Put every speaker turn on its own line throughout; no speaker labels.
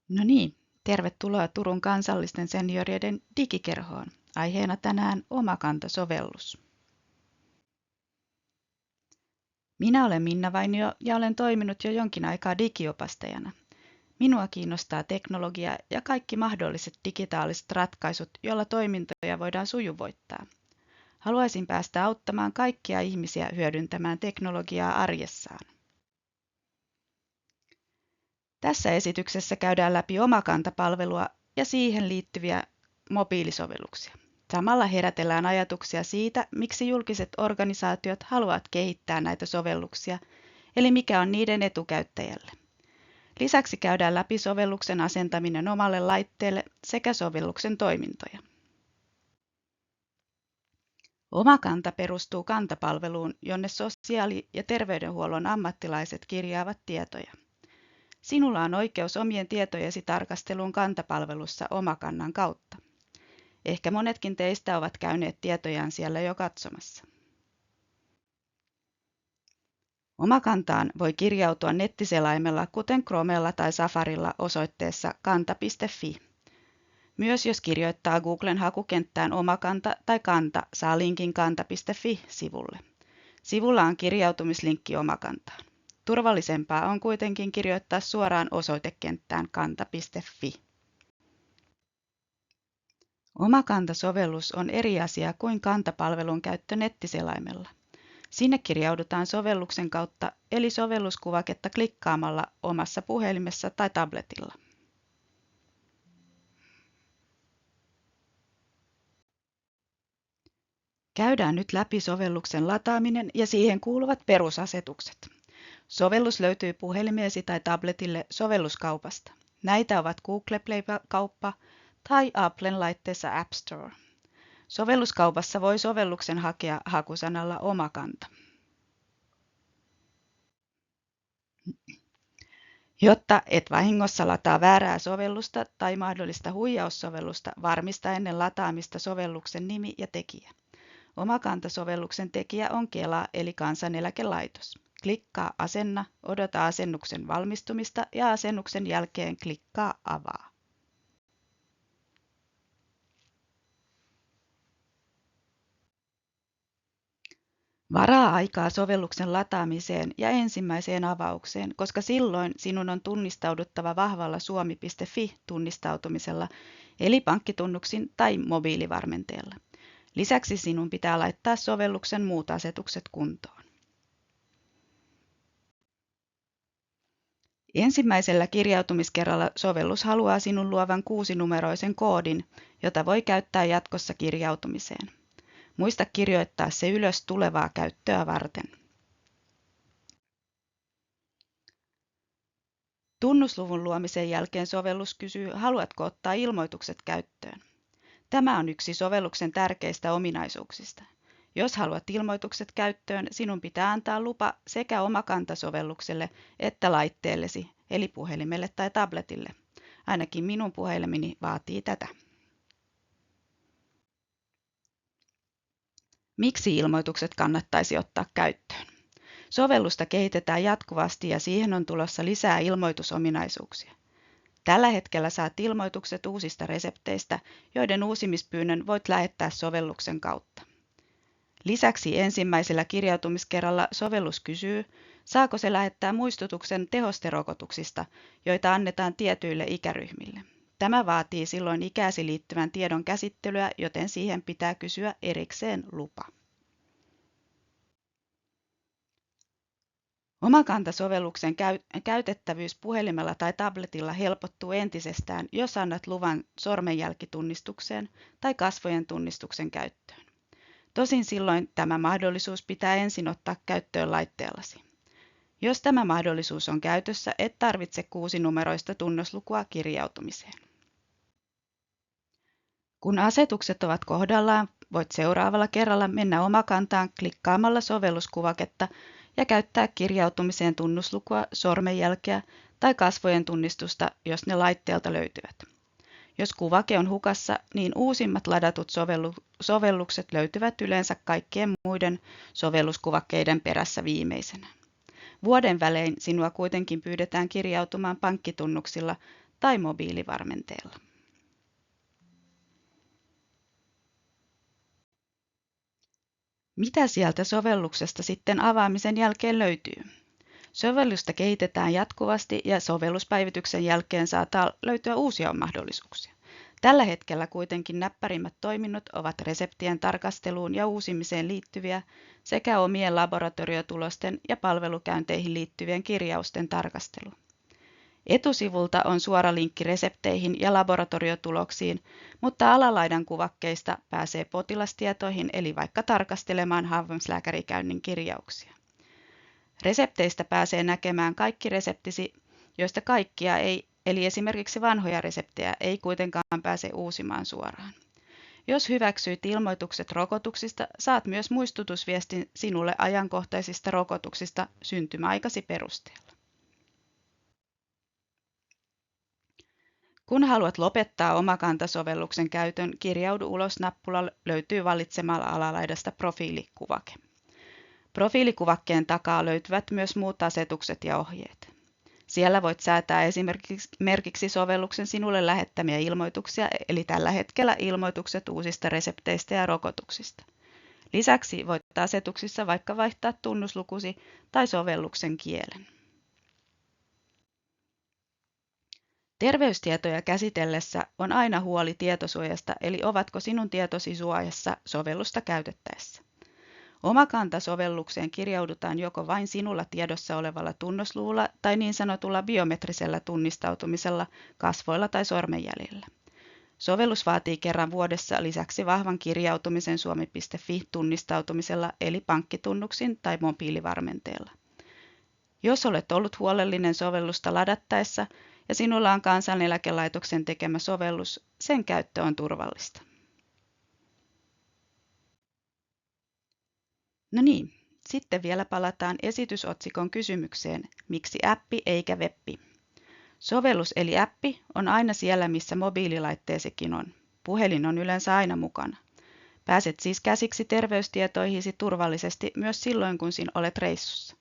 No niin, tervetuloa Turun kansallisten seniorien digikerhoon. Aiheena tänään Omakanta-sovellus. Minä olen Minna Vainio ja olen toiminut jo jonkin aikaa digiopastajana. Minua kiinnostaa teknologia ja kaikki mahdolliset digitaaliset ratkaisut, joilla toimintoja voidaan sujuvoittaa. Haluaisin päästä auttamaan kaikkia ihmisiä hyödyntämään teknologiaa arjessaan. Tässä esityksessä käydään läpi Omakanta-palvelua ja siihen liittyviä mobiilisovelluksia. Samalla herätellään ajatuksia siitä, miksi julkiset organisaatiot haluavat kehittää näitä sovelluksia, eli mikä on niiden etu käyttäjälle. Lisäksi käydään läpi sovelluksen asentaminen omalle laitteelle sekä sovelluksen toimintoja. Omakanta perustuu kantapalveluun, jonne sosiaali- ja terveydenhuollon ammattilaiset kirjaavat tietoja. Sinulla on oikeus omien tietojesi tarkasteluun kantapalvelussa Omakannan kautta. Ehkä monetkin teistä ovat käyneet tietojaan siellä jo katsomassa. Omakantaan voi kirjautua nettiselaimella, kuten Chromella tai Safarilla osoitteessa kanta.fi. Myös jos kirjoittaa Googlen hakukenttään Omakanta tai Kanta, saa linkin kanta.fi-sivulle. Sivulla on kirjautumislinkki Omakantaan. Turvallisempaa on kuitenkin kirjoittaa suoraan osoitekenttään kanta.fi. Omakanta-sovellus on eri asia kuin kantapalvelun käyttö nettiselaimella. Sinne kirjaudutaan sovelluksen kautta eli sovelluskuvaketta klikkaamalla omassa puhelimessa tai tabletilla. Käydään nyt läpi sovelluksen lataaminen ja siihen kuuluvat perusasetukset. Sovellus löytyy puhelimeesi tai tabletille sovelluskaupasta. Näitä ovat Google Play-kauppa tai Applen laitteessa App Store. Sovelluskaupassa voi sovelluksen hakea hakusanalla Omakanta. Jotta et vahingossa lataa väärää sovellusta tai mahdollista huijaussovellusta, varmista ennen lataamista sovelluksen nimi ja tekijä. Omakanta-sovelluksen tekijä on Kela eli Kansaneläkelaitos. Klikkaa Asenna, odota asennuksen valmistumista ja asennuksen jälkeen klikkaa Avaa. Varaa aikaa sovelluksen lataamiseen ja ensimmäiseen avaukseen, koska silloin sinun on tunnistauduttava vahvalla suomi.fi-tunnistautumisella, eli pankkitunnuksin tai mobiilivarmenteella. Lisäksi sinun pitää laittaa sovelluksen muut asetukset kuntoon. Ensimmäisellä kirjautumiskerralla sovellus haluaa sinun luovan 6-numeroisen koodin, jota voi käyttää jatkossa kirjautumiseen. Muista kirjoittaa se ylös tulevaa käyttöä varten. Tunnusluvun luomisen jälkeen sovellus kysyy, haluatko ottaa ilmoitukset käyttöön. Tämä on yksi sovelluksen tärkeistä ominaisuuksista. Jos haluat ilmoitukset käyttöön, sinun pitää antaa lupa sekä Omakanta-sovellukselle että laitteellesi, eli puhelimelle tai tabletille. Ainakin minun puhelimeni vaatii tätä. Miksi ilmoitukset kannattaisi ottaa käyttöön? Sovellusta kehitetään jatkuvasti ja siihen on tulossa lisää ilmoitusominaisuuksia. Tällä hetkellä saat ilmoitukset uusista resepteistä, joiden uusimispyynnön voit lähettää sovelluksen kautta. Lisäksi ensimmäisellä kirjautumiskerralla sovellus kysyy, saako se lähettää muistutuksen tehosterokotuksista, joita annetaan tietyille ikäryhmille. Tämä vaatii silloin ikäsi liittyvän tiedon käsittelyä, joten siihen pitää kysyä erikseen lupa. Omakanta-sovelluksen käytettävyys puhelimella tai tabletilla helpottuu entisestään, jos annat luvan sormenjälkitunnistukseen tai kasvojen tunnistuksen käyttöön. Tosin silloin tämä mahdollisuus pitää ensin ottaa käyttöön laitteellasi. Jos tämä mahdollisuus on käytössä, et tarvitse 6-numeroista tunnuslukua kirjautumiseen. Kun asetukset ovat kohdallaan, voit seuraavalla kerralla mennä Omakantaan klikkaamalla sovelluskuvaketta ja käyttää kirjautumiseen tunnuslukua, sormenjälkeä tai kasvojen tunnistusta, jos ne laitteelta löytyvät. Jos kuvake on hukassa, niin uusimmat ladatut sovellukset löytyvät yleensä kaikkien muiden sovelluskuvakkeiden perässä viimeisenä. Vuoden välein sinua kuitenkin pyydetään kirjautumaan pankkitunnuksilla tai mobiilivarmenteella. Mitä sieltä sovelluksesta sitten avaamisen jälkeen löytyy? Sovellusta kehitetään jatkuvasti ja sovelluspäivityksen jälkeen saattaa löytyä uusia mahdollisuuksia. Tällä hetkellä kuitenkin näppärimmät toiminnot ovat reseptien tarkasteluun ja uusimiseen liittyviä sekä omien laboratoriotulosten ja palvelukäynteihin liittyvien kirjausten tarkastelu. Etusivulta on suora linkki resepteihin ja laboratoriotuloksiin, mutta alalaidan kuvakkeista pääsee potilastietoihin eli vaikka tarkastelemaan hammaslääkärikäynnin kirjauksia. Resepteistä pääsee näkemään kaikki reseptisi, joista kaikkia ei, eli esimerkiksi vanhoja reseptejä, ei kuitenkaan pääse uusimaan suoraan. Jos hyväksyit ilmoitukset rokotuksista, saat myös muistutusviestin sinulle ajankohtaisista rokotuksista syntymäaikasi perusteella. Kun haluat lopettaa Omakanta-sovelluksen käytön, kirjaudu ulos -nappula löytyy valitsemalla alalaidasta profiilikuvake. Profiilikuvakkeen takaa löytyvät myös muut asetukset ja ohjeet. Siellä voit säätää esimerkiksi sovelluksen sinulle lähettämiä ilmoituksia, eli tällä hetkellä ilmoitukset uusista resepteistä ja rokotuksista. Lisäksi voit asetuksissa vaikka vaihtaa tunnuslukusi tai sovelluksen kielen. Terveystietoja käsitellessä on aina huoli tietosuojasta, eli ovatko sinun tietosi suojassa sovellusta käytettäessä. Omakanta-sovellukseen kirjaudutaan joko vain sinulla tiedossa olevalla tunnusluvulla tai niin sanotulla biometrisellä tunnistautumisella kasvoilla tai sormenjäljellä. Sovellus vaatii kerran vuodessa lisäksi vahvan kirjautumisen suomi.fi-tunnistautumisella eli pankkitunnuksin tai mobiilivarmenteella. Jos olet ollut huolellinen sovellusta ladattaessa ja sinulla on Kansaneläkelaitoksen tekemä sovellus, sen käyttö on turvallista. No niin, sitten vielä palataan esitysotsikon kysymykseen, miksi appi eikä webbi? Sovellus eli appi on aina siellä, missä mobiililaitteesikin on. Puhelin on yleensä aina mukana. Pääset siis käsiksi terveystietoihisi turvallisesti myös silloin, kun sinä olet reissussa.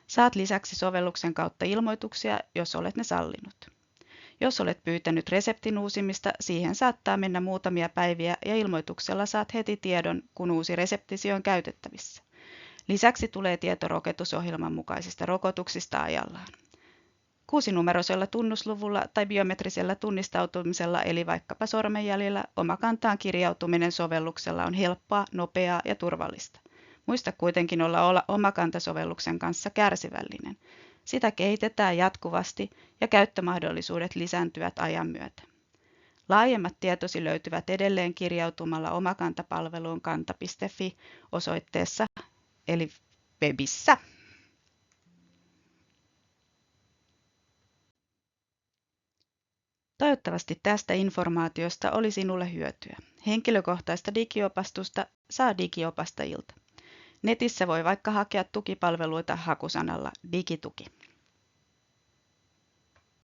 Saat lisäksi sovelluksen kautta ilmoituksia, jos olet ne sallinut. Jos olet pyytänyt reseptin uusimista, siihen saattaa mennä muutamia päiviä ja ilmoituksella saat heti tiedon, kun uusi reseptisi on käytettävissä. Lisäksi tulee tieto rokotusohjelman mukaisista rokotuksista ajallaan. 6-numeroisella tunnusluvulla tai biometrisellä tunnistautumisella eli vaikkapa sormenjäljellä Omakantaan kirjautuminen sovelluksella on helppoa, nopeaa ja turvallista. Muista kuitenkin olla Omakanta-sovelluksen kanssa kärsivällinen. Sitä kehitetään jatkuvasti ja käyttömahdollisuudet lisääntyvät ajan myötä. Laajemmat tietosi löytyvät edelleen kirjautumalla Omakanta-palveluun kanta.fi osoitteessa eli webissä. Toivottavasti tästä informaatiosta oli sinulle hyötyä. Henkilökohtaista digiopastusta saa digiopastajilta. Netissä voi vaikka hakea tukipalveluita hakusanalla digituki.